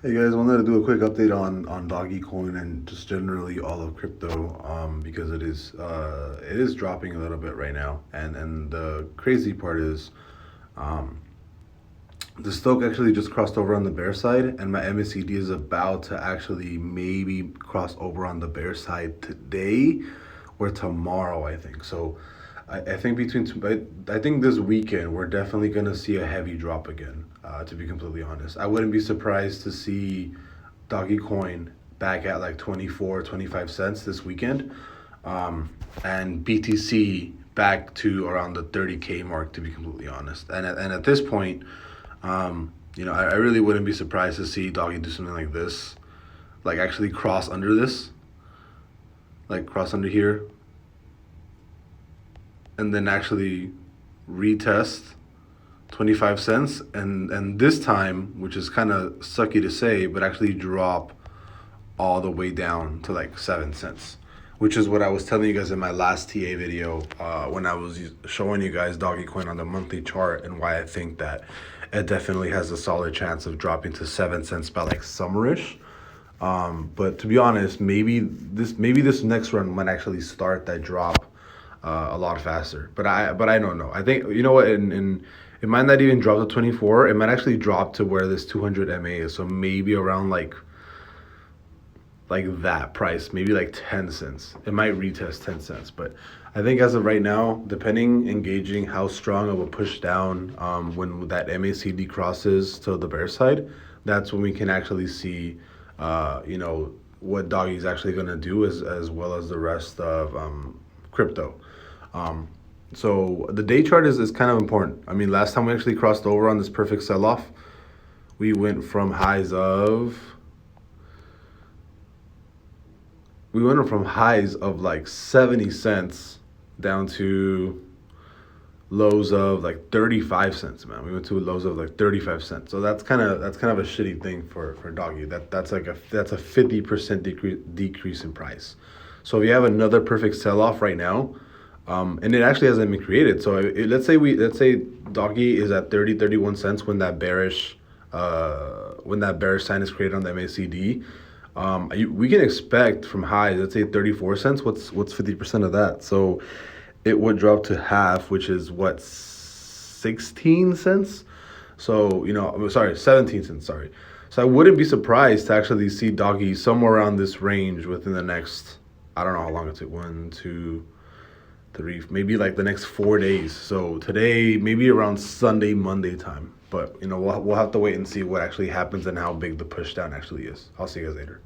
Hey guys, I wanted to do a quick update on DogeCoin and just generally all of crypto, because it is dropping a little bit right now, and the crazy part is, um, the stock actually just crossed over on the bear side, and my MACD is about to actually maybe cross over on the bear side today or tomorrow, I think. So I think I think this weekend we're definitely gonna see a heavy drop again. To be completely honest, I wouldn't be surprised to see Dogecoin back at like 24, 25 cents this weekend, and BTC back to around the 30K mark. To be completely honest, and at this point, I really wouldn't be surprised to see Doggy do something like this, like actually cross under this, like cross under here, and then actually retest 25 cents, and this time, which is kind of sucky to say, but actually drop all the way down to like 7 cents, which is what I was telling you guys in my last TA video, when I was showing you guys Dogecoin on the monthly chart and why I think that it definitely has a solid chance of dropping to 7 cents by like summerish. But to be honest, maybe this next run might actually start that drop a lot faster. But I don't know. I think, you know what, in it might not even drop to 24. It might actually drop to where this 200 MA is. So maybe around like that price, maybe like 10 cents. It might retest 10 cents. But I think as of right now, depending, engaging how strong of a push down, when that MACD crosses to the bear side, that's when we can actually see, what Doggy's actually going to do, as well as the rest of crypto. So the day chart is kind of important. I mean, last time we actually crossed over on this perfect sell-off, we went from highs of like 70 cents down to lows of like 35 cents, man. We went to lows of like 35 cents. So that's kind of a shitty thing for Doggy. That's a 50% decrease in price. So if you have another perfect sell-off right now, and it actually hasn't been created. So let's say Doggy is at 31 cents when that bearish sign is created on the MACD. We can expect from highs, let's say 34 cents. What's 50% of that? So it would drop to half, which is what, 16 cents. So, I'm sorry, 17 cents. Sorry. So I wouldn't be surprised to actually see Doggy somewhere around this range within the next, I don't know how long it took, 1, 2, 3, maybe like the next 4 days. So today, maybe around Sunday, Monday time. But we'll have to wait and see what actually happens and how big the push down actually is. I'll see you guys later.